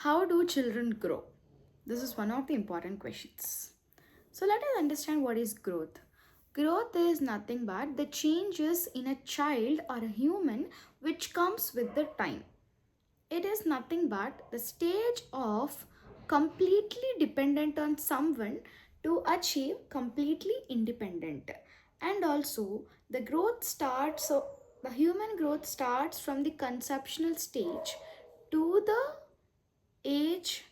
How do children grow? This is one of the important questions. So let us understand what is growth. Growth is nothing but the changes in a child or a human which comes with the time. It is nothing but the stage of completely dependent on someone to achieve completely independent. And also the growth starts, so the human growth starts from the conceptual stage to the age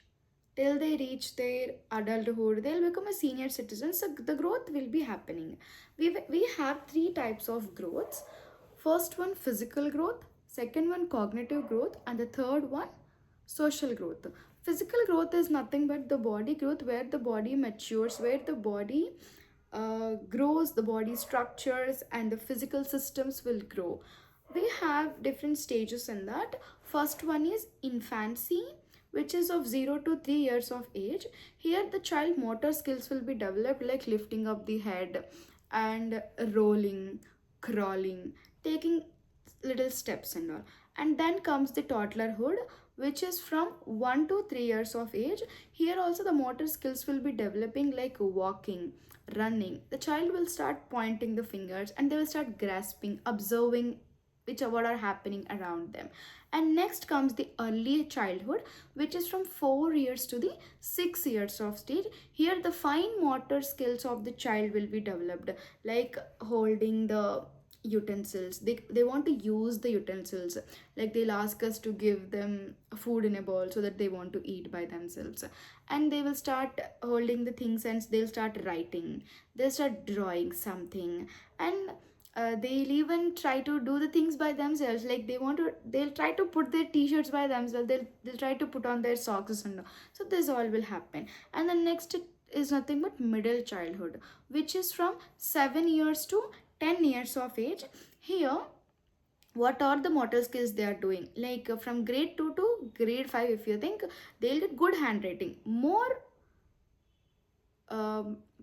till they reach their adulthood. They'll become a senior citizen, so the growth will be happening. We have three types of growths. First one, physical growth. Second one, cognitive growth. And the third one, social growth. Physical growth is nothing but the body growth, where the body matures, where the body grows, the body structures and the physical systems will grow. We have different stages in that. First one is infancy, which is of 0 to 3 years of age. Here the child motor skills will be developed, like lifting up the head and rolling, crawling, taking little steps and all. And then comes the toddlerhood, which is from 1 to 3 years of age. Here also the motor skills will be developing, like walking, running. The child will start pointing the fingers and they will start grasping, observing which are what are happening around them. And next comes the early childhood, which is from 4 years to the 6 years of stage. Here the fine motor skills of the child will be developed, like holding the utensils. They want to use the utensils, like they'll ask us to give them food in a bowl so that they want to eat by themselves. And they will start holding the things and they'll start writing, they'll start drawing something. And they'll even try to do the things by themselves, like they'll try to put their t-shirts by themselves, they'll try to put on their socks and all. So this all will happen. And the next is nothing but middle childhood, which is from 7 years to 10 years of age. Here what are the motor skills they are doing, like from grade 2 to grade 5, if you think, they'll get good handwriting, more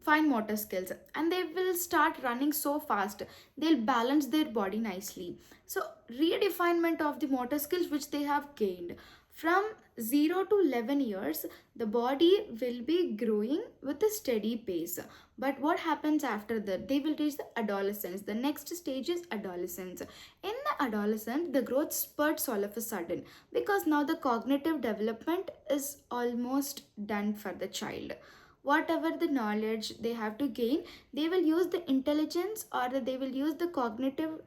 fine motor skills, and they will start running so fast, they'll balance their body nicely. So redefinement of the motor skills which they have gained from 0 to 11 years, the body will be growing with a steady pace. But what happens after that, they will reach the adolescence. The next stage is adolescence. In the adolescence, the growth spurts all of a sudden, because now the cognitive development is almost done for the child. Whatever the knowledge they have to gain, they will use the intelligence, or they will use the cognitive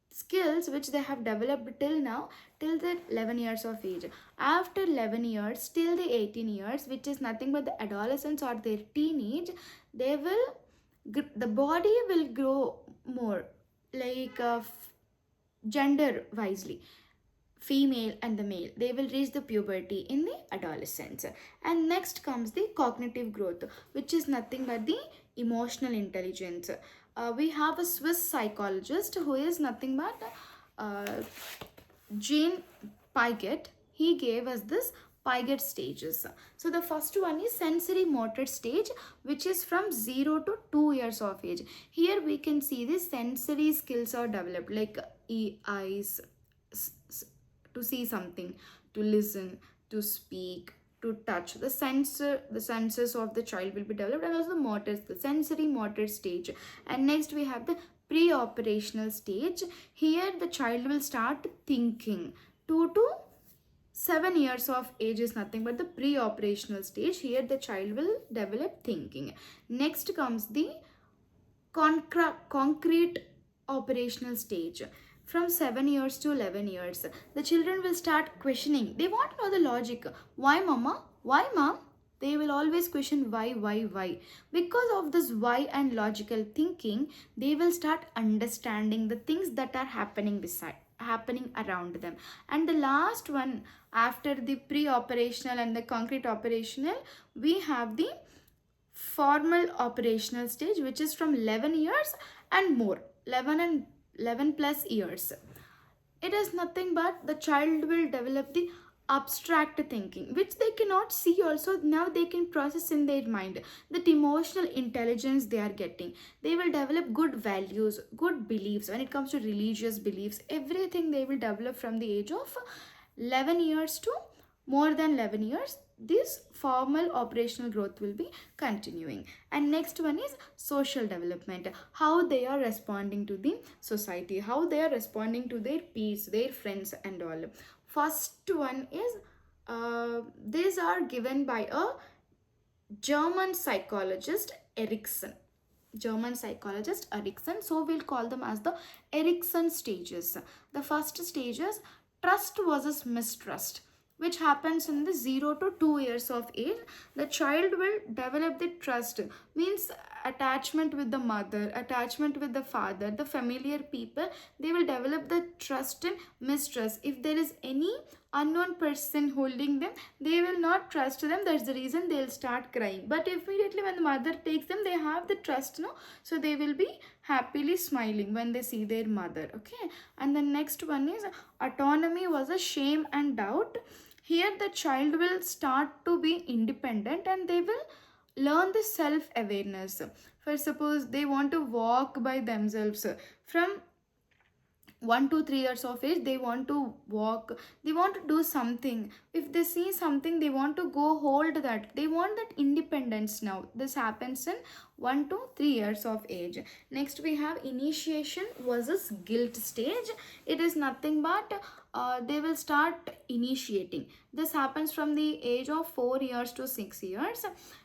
skills which they have developed till now, till the 11 years of age. After 11 years till the 18 years, which is nothing but the adolescence or their teenage, they will the body will grow more, like gender wisely, female and the male, they will reach the puberty in the adolescence. And next comes the cognitive growth, which is nothing but the emotional intelligence. We have a Swiss psychologist who is nothing but Jean Piaget. He gave us this Piaget stages. So the first one is sensory motor stage, which is from 0 to 2 years of age. Here we can see the sensory skills are developed, like eyes, to see something, to listen, to speak, to touch. The senses of the child will be developed, and also the motor, the sensory motor stage. And next we have the pre-operational stage. Here the child will start thinking. 2 to 7 years of age is nothing but the pre-operational stage. Here the child will develop thinking. Next comes the concrete operational stage. From 7 years to 11 years, the children will start questioning. They want to know the logic. Why, mama? Why, mom? They will always question why. Because of this why and logical thinking, they will start understanding the things that are happening around them. And the last one, after the pre-operational and the concrete operational, we have the formal operational stage, which is from 11 years and more, 11 plus years. It is nothing but the child will develop the abstract thinking, which they cannot see also. Now they can process in their mind, that emotional intelligence they are getting. They will develop good values, good beliefs. When it comes to religious beliefs, everything they will develop from the age of 11 years to more than 11 years, this formal operational growth will be continuing. And next one is social development, how they are responding to the society, how they are responding to their peers, their friends and all. First one is these are given by a German psychologist Erikson. German psychologist Erikson. So we'll call them as the Erikson stages. The first stage is trust versus mistrust, which happens in the 0 to 2 years of age. The child will develop the trust, means attachment with the mother, attachment with the father, the familiar people. They will develop the trust and mistrust. If there is any unknown person holding them, they will not trust them. That's the reason they'll start crying. But immediately when the mother takes them, they have the trust, no? So they will be happily smiling when they see their mother. Okay. And the next one is autonomy versus shame and doubt. Here the child will start to be independent and they will learn the self-awareness. For suppose they want to walk by themselves from 1 to 3 years of age, they want to walk, they want to do something. If they see something, they want to go hold that, they want that independence. Now this happens in 1 to 3 years of age. Next we have initiation versus guilt stage. It is nothing but they will start initiating. This happens from the age of 4 years to 6 years.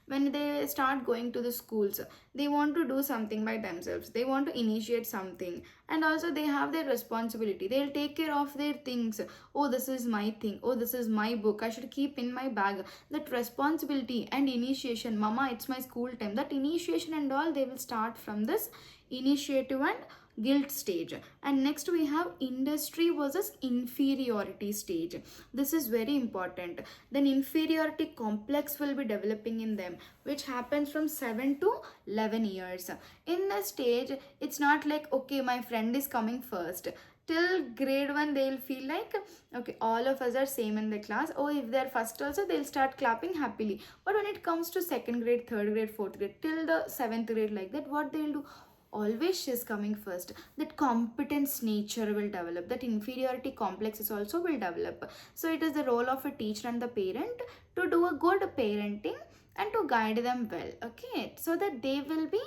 When they start going to the schools, they want to do something by themselves, they want to initiate something, and also they have their responsibility, they'll take care of their things. Oh, this is my thing, oh, this is my book, I should keep in my bag. That responsibility and initiation, mama, it's my school time, that initiation and all, they will start from this initiative and guilt stage. And next we have industry versus inferiority stage. This is very important. Then inferiority complex will be developing in them, which happens from 7 to 11 years. In the stage, it's not like, okay, my friend is coming first. Till grade 1 they'll feel like, okay, all of us are same in the class. Oh, if they're first also, they'll start clapping happily. But when it comes to second grade, third grade, fourth grade, till the 7th grade, like that, what they'll do, always she's coming first. That competence nature will develop, that inferiority complexes also will develop. So it is the role of a teacher and the parent to do a good parenting and to guide them well. Okay, so that they will be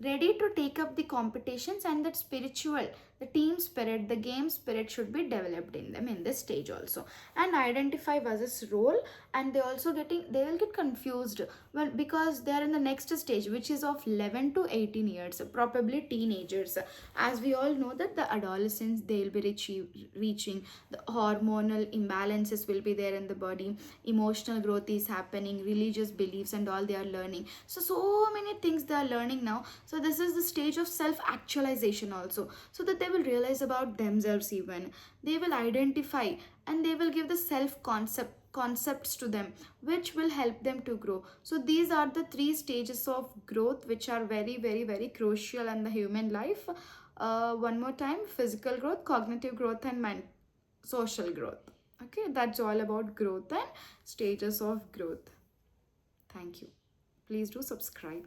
ready to take up the competitions, and that spiritual, the team spirit, the game spirit should be developed in them in this stage also. And identify versus role, and they will get confused, well, because they are in the next stage, which is of 11 to 18 years, probably teenagers. As we all know that the adolescents, they will be reaching the hormonal imbalances will be there in the body, emotional growth is happening, religious beliefs and all they are learning. So many things they are learning now. So this is the stage of self actualization also, so that they will realize about themselves. Even they will identify and they will give the self concepts to them, which will help them to grow. So these are the three stages of growth, which are very, very, very crucial in the human life. One more time: physical growth, cognitive growth, and social growth. Okay, that's all about growth and stages of growth. Thank you. Please do subscribe.